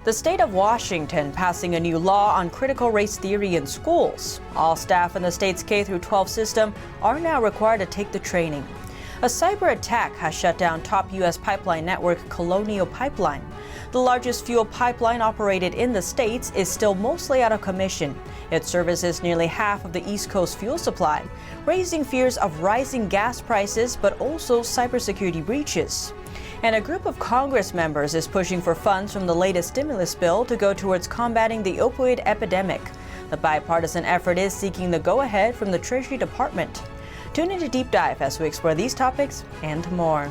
The state of Washington passing a new law on critical race theory in schools. All staff in the state's K-12 system are now required to take the training. A cyber attack has shut down top U.S. pipeline network Colonial Pipeline. The largest fuel pipeline operated in the states is still mostly out of commission. It services nearly half of the East Coast fuel supply, raising fears of rising gas prices but also cybersecurity breaches. And a group of Congress members is pushing for funds from the latest stimulus bill to go towards combating the opioid epidemic. The bipartisan effort is seeking the go-ahead from the Treasury Department. Tune into Deep Dive as we explore these topics and more.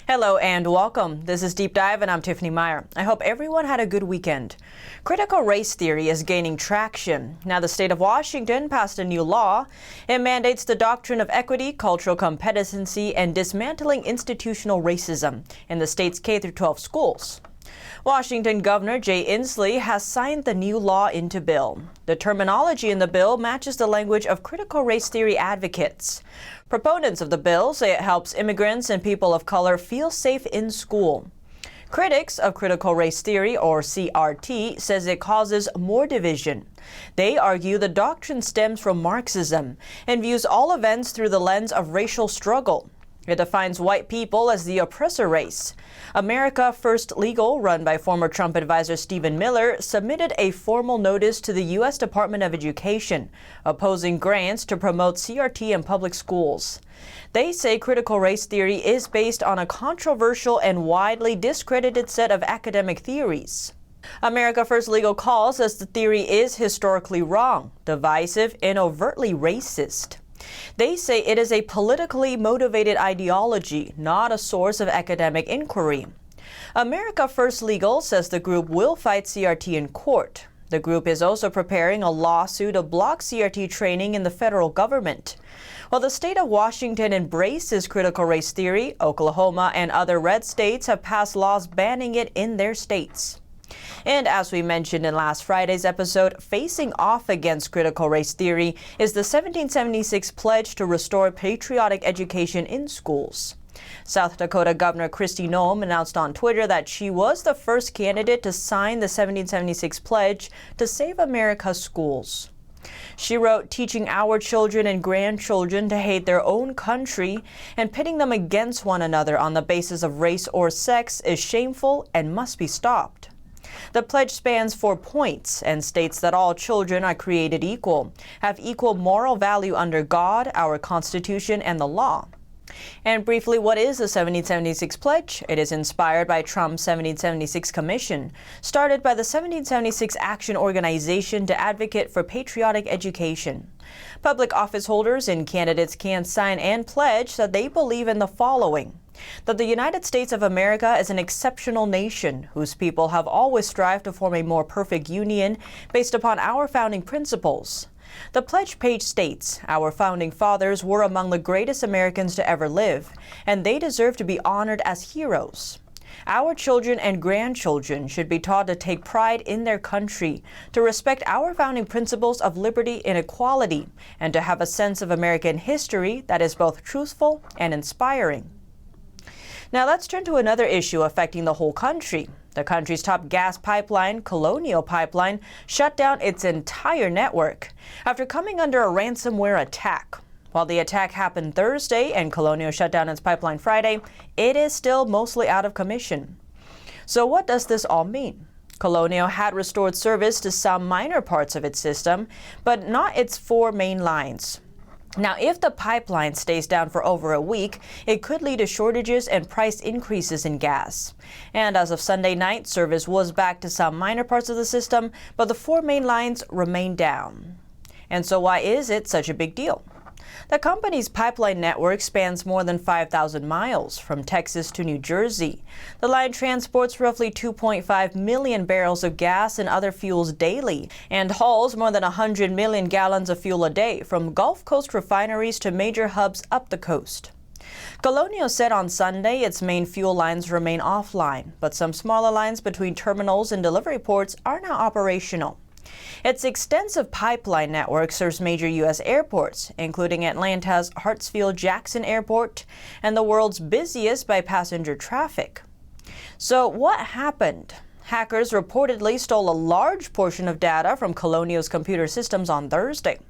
Hello and welcome. This is Deep Dive and I'm Tiffany Meier. I hope everyone had a good weekend. Critical race theory is gaining traction. Now the state of Washington passed a new law. It mandates the doctrine of equity, cultural competency, and dismantling institutional racism in the state's K-12 schools. Washington Governor Jay Inslee has signed the new law into bill. The terminology in the bill matches the language of critical race theory advocates. Proponents of the bill say it helps immigrants and people of color feel safe in school. Critics of critical race theory, or CRT, says it causes more division. They argue the doctrine stems from Marxism and views all events through the lens of racial struggle. It defines white people as the oppressor race. America First Legal, run by former Trump advisor Stephen Miller, submitted a formal notice to the U.S. Department of Education, opposing grants to promote CRT in public schools. They say critical race theory is based on a controversial and widely discredited set of academic theories. America First Legal calls as the theory is historically wrong, divisive, and overtly racist. They say it is a politically motivated ideology, not a source of academic inquiry. America First Legal says the group will fight CRT in court. The group is also preparing a lawsuit to block CRT training in the federal government. While the state of Washington embraces critical race theory, Oklahoma and other red states have passed laws banning it in their states. And as we mentioned in last Friday's episode, facing off against critical race theory is the 1776 pledge to restore patriotic education in schools. South Dakota Governor Kristi Noem announced on Twitter that she was the first candidate to sign the 1776 pledge to save America's schools. She wrote, "Teaching our children and grandchildren to hate their own country and pitting them against one another on the basis of race or sex is shameful and must be stopped." The pledge spans 4 points and states that all children are created equal, have equal moral value under God, our Constitution, and the law. And briefly, what is the 1776 pledge? It is inspired by Trump's 1776 Commission, started by the 1776 Action Organization to advocate for patriotic education. Public office holders and candidates can sign and pledge that they believe in the following: that the United States of America is an exceptional nation whose people have always strived to form a more perfect union based upon our founding principles. The pledge page states, "Our founding fathers were among the greatest Americans to ever live, and they deserve to be honored as heroes. Our children and grandchildren should be taught to take pride in their country, to respect our founding principles of liberty and equality, and to have a sense of American history that is both truthful and inspiring." Now let's turn to another issue affecting the whole country. The country's top gas pipeline, Colonial Pipeline, shut down its entire network after coming under a ransomware attack. While the attack happened Thursday and Colonial shut down its pipeline Friday, it is still mostly out of commission. So what does this all mean? Colonial had restored service to some minor parts of its system, but not its 4 main lines. Now, if the pipeline stays down for over a week, it could lead to shortages and price increases in gas. And as of Sunday night, service was back to some minor parts of the system, but the 4 main lines remain down. And so why is it such a big deal? The company's pipeline network spans more than 5,000 miles from Texas to New Jersey. The line transports roughly 2.5 million barrels of gas and other fuels daily and hauls more than 100 million gallons of fuel a day from Gulf Coast refineries to major hubs up the coast. Colonial said on Sunday its main fuel lines remain offline, but some smaller lines between terminals and delivery ports are now operational. Its extensive pipeline network serves major U.S. airports, including Atlanta's Hartsfield-Jackson Airport and the world's busiest by passenger traffic. So what happened? Hackers reportedly stole a large portion of data from Colonial's computer systems on Thursday.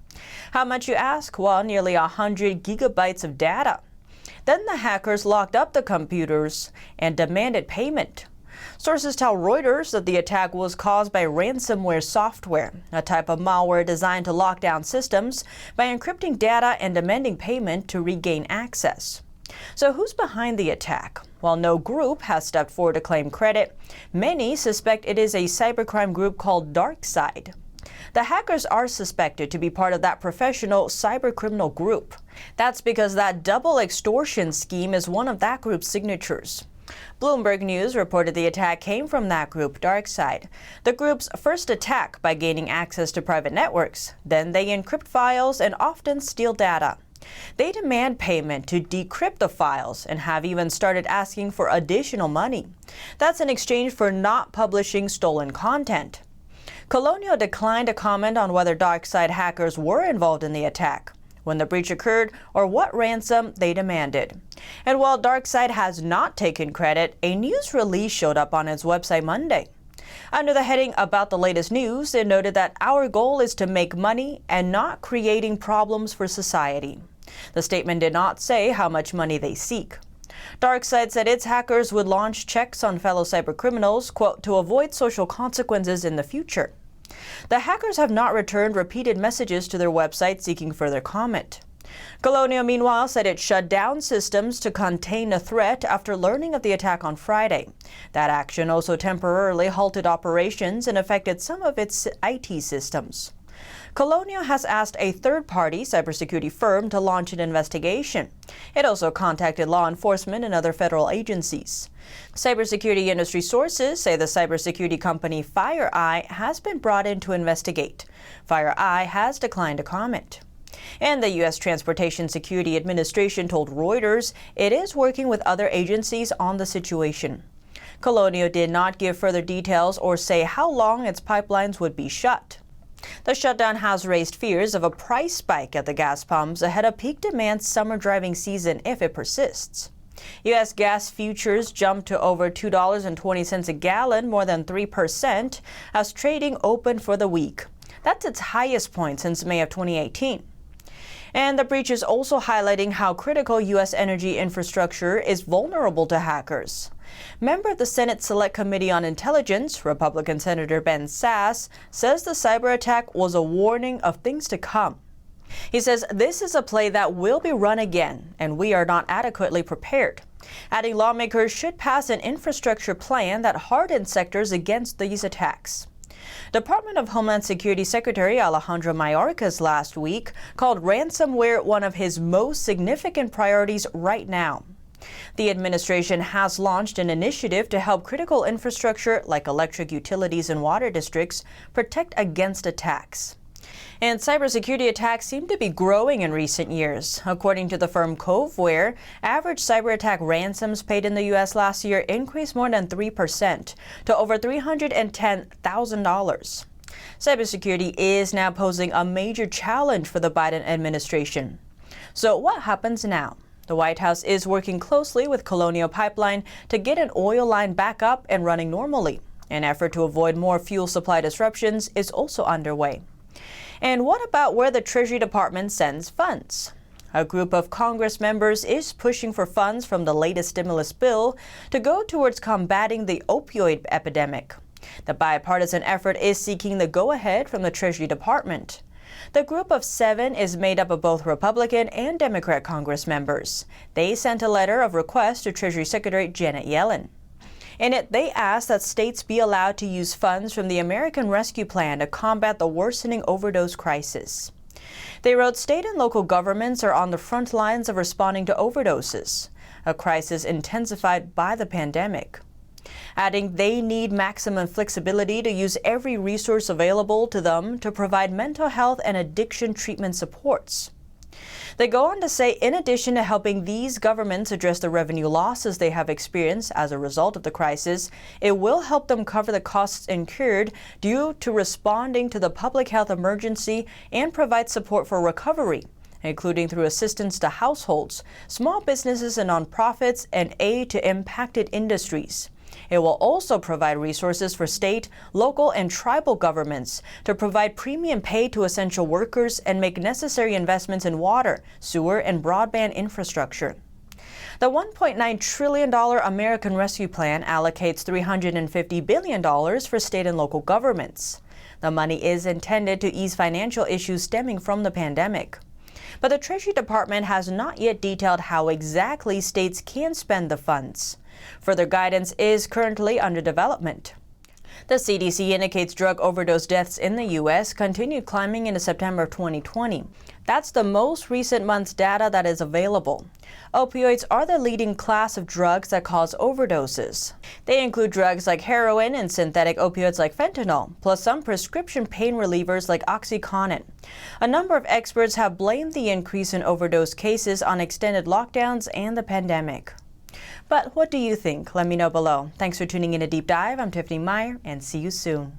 How much, you ask? Well, nearly 100 gigabytes of data. Then the hackers locked up the computers and demanded payment. Sources tell Reuters that the attack was caused by ransomware software, a type of malware designed to lock down systems by encrypting data and demanding payment to regain access. So who's behind the attack? While no group has stepped forward to claim credit, many suspect it is a cybercrime group called DarkSide. The hackers are suspected to be part of that professional cybercriminal group. That's because that double extortion scheme is one of that group's signatures. Bloomberg News reported the attack came from that group, DarkSide. The group's first attack by gaining access to private networks. Then they encrypt files and often steal data. They demand payment to decrypt the files and have even started asking for additional money. That's in exchange for not publishing stolen content. Colonial declined to comment on whether DarkSide hackers were involved in the attack, when the breach occurred, or what ransom they demanded. And while DarkSide has not taken credit, a news release showed up on its website Monday. Under the heading About the Latest News, it noted that our goal is to make money and not creating problems for society. The statement did not say how much money they seek. DarkSide said its hackers would launch checks on fellow cybercriminals, quote, to avoid social consequences in the future. The hackers have not returned repeated messages to their website seeking further comment. Colonial, meanwhile, said it shut down systems to contain the threat after learning of the attack on Friday. That action also temporarily halted operations and affected some of its IT systems. Colonial has asked a third-party cybersecurity firm to launch an investigation. It also contacted law enforcement and other federal agencies. Cybersecurity industry sources say the cybersecurity company FireEye has been brought in to investigate. FireEye has declined to comment. And the U.S. Transportation Security Administration told Reuters it is working with other agencies on the situation. Colonial did not give further details or say how long its pipelines would be shut. The shutdown has raised fears of a price spike at the gas pumps ahead of peak demand summer driving season if it persists. U.S. gas futures jumped to over $2.20 a gallon, more than 3%, as trading opened for the week. That's its highest point since May of 2018. And the breach is also highlighting how critical U.S. energy infrastructure is vulnerable to hackers. Member of the Senate Select Committee on Intelligence, Republican Senator Ben Sasse, says the cyber attack was a warning of things to come. He says this is a play that will be run again, and we are not adequately prepared, adding lawmakers should pass an infrastructure plan that hardens sectors against these attacks. Department of Homeland Security Secretary Alejandro Mayorkas last week called ransomware one of his most significant priorities right now. The administration has launched an initiative to help critical infrastructure like electric utilities and water districts protect against attacks. And cybersecurity attacks seem to be growing in recent years. According to the firm Coveware, average cyber attack ransoms paid in the U.S. last year increased more than 3% to over $310,000. Cybersecurity is now posing a major challenge for the Biden administration. So what happens now? The White House is working closely with Colonial Pipeline to get an oil line back up and running normally. An effort to avoid more fuel supply disruptions is also underway. And what about where the Treasury Department sends funds? A group of Congress members is pushing for funds from the latest stimulus bill to go towards combating the opioid epidemic. The bipartisan effort is seeking the go-ahead from the Treasury Department. The group of 7 is made up of both Republican and Democrat Congress members. They sent a letter of request to Treasury Secretary Janet Yellen. In it, they asked that states be allowed to use funds from the American Rescue Plan to combat the worsening overdose crisis. They wrote state and local governments are on the front lines of responding to overdoses, a crisis intensified by the pandemic. Adding they need maximum flexibility to use every resource available to them to provide mental health and addiction treatment supports. They go on to say, in addition to helping these governments address the revenue losses they have experienced as a result of the crisis, it will help them cover the costs incurred due to responding to the public health emergency and provide support for recovery, including through assistance to households, small businesses and nonprofits, and aid to impacted industries. It will also provide resources for state, local, and tribal governments to provide premium pay to essential workers and make necessary investments in water, sewer, and broadband infrastructure. The $1.9 trillion American Rescue Plan allocates $350 billion for state and local governments. The money is intended to ease financial issues stemming from the pandemic. But the Treasury Department has not yet detailed how exactly states can spend the funds. Further guidance is currently under development. The CDC indicates drug overdose deaths in the U.S. continued climbing into September of 2020. That's the most recent month's data that is available. Opioids are the leading class of drugs that cause overdoses. They include drugs like heroin and synthetic opioids like fentanyl, plus some prescription pain relievers like OxyContin. A number of experts have blamed the increase in overdose cases on extended lockdowns and the pandemic. But what do you think? Let me know below. Thanks for tuning in to Deep Dive. I'm Tiffany Meier, and see you soon.